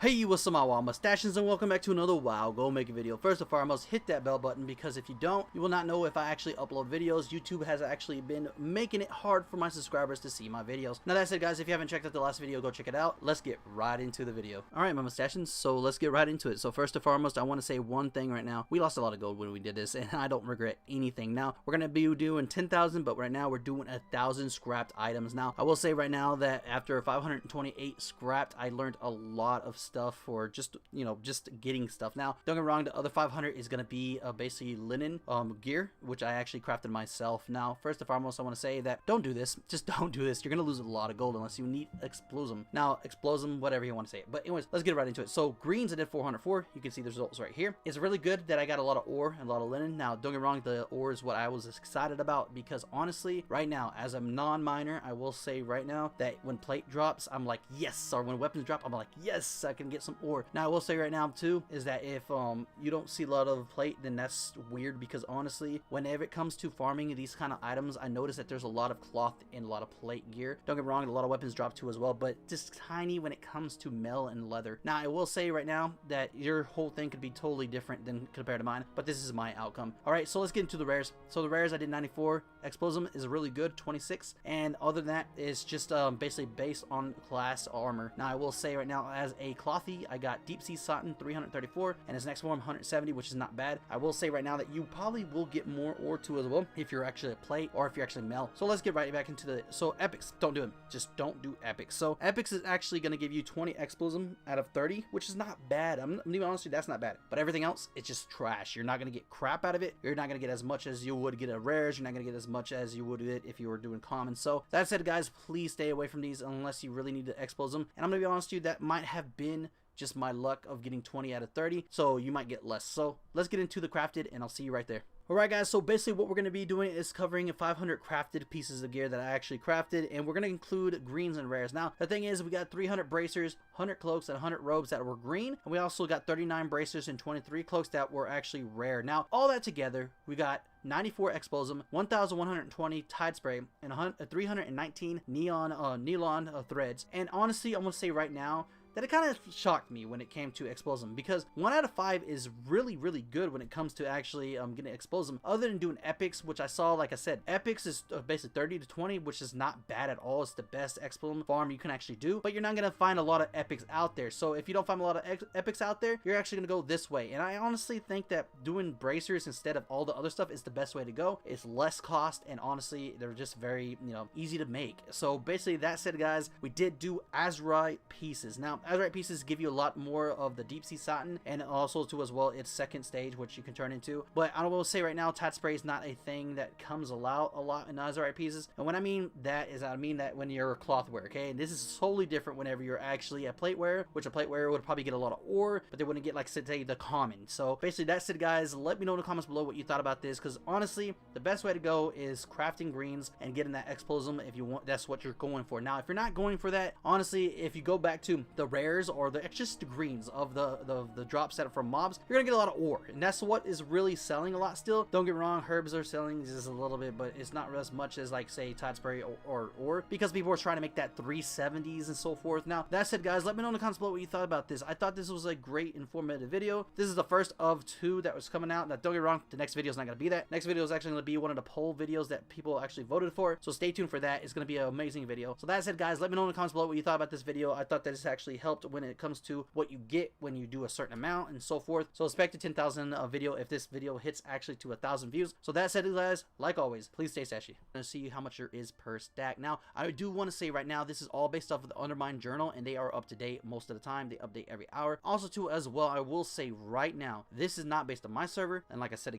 Hey, what's up my WoW mustaches, and welcome back to another WoW Go Making video. First and foremost, hit that bell button, because if you don't, you will not know if I actually upload videos. YouTube has actually been making it hard for my subscribers to see my videos. Now that said, guys, if you haven't checked out the last video, go check it out. Let's get right into the video. Alright, my mustaches, so let's get right into it. So first and foremost, I want to say one thing right now. We lost a lot of gold when we did this, and I don't regret anything. Now, we're going to be doing 10,000, but right now we're doing 1,000 scrapped items. Now, I will say right now that after 528 scrapped, I learned a lot of stuff for just getting stuff. Now don't get me wrong, the other 500 is going to be basically linen gear, which I actually crafted myself. Now first and foremost, I want to say that don't do this. Just don't do this. You're going to lose a lot of gold unless you need Expulsom. Now Expulsom, whatever you want to say it. But anyways, let's get right into it. So greens, I did 404. You can see the results right here. It's really good that I got a lot of ore and a lot of linen. Now don't get me wrong, the ore is what I was excited about, because honestly right now, as a non-miner, I will say right now that when plate drops, I'm like yes, or when weapons drop, I'm like yes, I can get some ore. Now I will say right now too is that if you don't see a lot of plate, then that's weird, because honestly whenever it comes to farming these kind of items, I notice that there's a lot of cloth and a lot of plate gear. Don't get me wrong, a lot of weapons drop too as well, but just tiny when it comes to mail and leather. Now I will say right now that your whole thing could be totally different than compared to mine, but this is my outcome. Alright, so let's get into the rares. So the rares, I did 94. Expulsom is really good, 26, and other than that is just basically based on class armor. Now I will say right now, as a clothy, I got Deep Sea Satin 334, and his next form 170, which is not bad. I will say right now that you probably will get more ore too as well if you're actually a plate or if you're actually mel. So let's get right back into the epics. Don't do them. Just don't do epics. So epics is actually going to give you 20 Expulsom out of 30, which is not bad. I'm gonna be honest with you, that's not bad. But everything else, it's just trash. You're not going to get crap out of it. You're not going to get as much as you would get a rares. You're not going to get as much as you would get if you were doing common. So that said, guys, please stay away from these unless you really need to Expulsom. And I'm going to be honest with you, that might have been just my luck of getting 20 out of 30, so you might get less. So let's get into the crafted, and I'll see you right there. Alright guys, so basically what we're going to be doing is covering 500 crafted pieces of gear that I actually crafted, and we're going to include greens and rares. Now the thing is, we got 300 bracers, 100 cloaks, and 100 robes that were green, and we also got 39 bracers and 23 cloaks that were actually rare. Now all that together, we got 94 Expulsom, 1,120 Tidespray, and 319 Nylon Threads. And honestly, I'm going to say right now that it kind of shocked me when it came to Expulsom, because 1 out of 5 is really good when it comes to actually getting Expulsom, other than doing epics, which I saw, like I said, epics is basically 30 to 20, which is not bad at all. It's the best Expulsom farm you can actually do, but you're not going to find a lot of epics out there. So if you don't find a lot of epics out there, you're actually going to go this way. And I honestly think that doing bracers instead of all the other stuff is the best way to go. It's less cost, and honestly they're just very easy to make. So basically, that said, guys, we did do Azeroth pieces. Now Azeroth pieces give you a lot more of the Deep Sea Satin, and also too as well its second stage, which you can turn into. But I will say right now, Tidespray is not a thing that comes a lot in Azeroth pieces. And when I mean that is, I mean that when you're a cloth wearer, okay? And this is totally different whenever you're actually a plate wearer, which a plate wearer would probably get a lot of ore, but they wouldn't get, like, say, the common. So basically that's it, guys. Let me know in the comments below what you thought about this, because honestly the best way to go is crafting greens and getting that Expulsom if you want. That's what you're going for. Now if you're not going for that, honestly, if you go back to the rares or the just greens of the drop set from mobs, you're gonna get a lot of ore, and that's what is really selling a lot still. Don't get me wrong, herbs are selling just a little bit, but it's not as much as, like, say, Tidespray or ore, because people are trying to make that 370s and so forth. Now that said, guys, let me know in the comments below what you thought about this. I thought this was a great informative video. This is the first of 2 that was coming out. Now don't get me wrong, the next video is not gonna be that. Next video is actually gonna be one of the poll videos that people actually voted for, so stay tuned for that. It's gonna be an amazing video. So that said, guys, let me know in the comments below what you thought about this video. I thought that this actually helped when it comes to what you get when you do a certain amount and so forth. So expect a 10,000 video if this video hits actually to 1,000 views. So that said, guys, like always, please stay stashy. I'm gonna see how much there is per stack. Now I do want to say right now, this is all based off of the Undermine journal, and they are up to date most of the time. They update every hour. Also too as well, I will say right now, this is not based on my server, and like I said,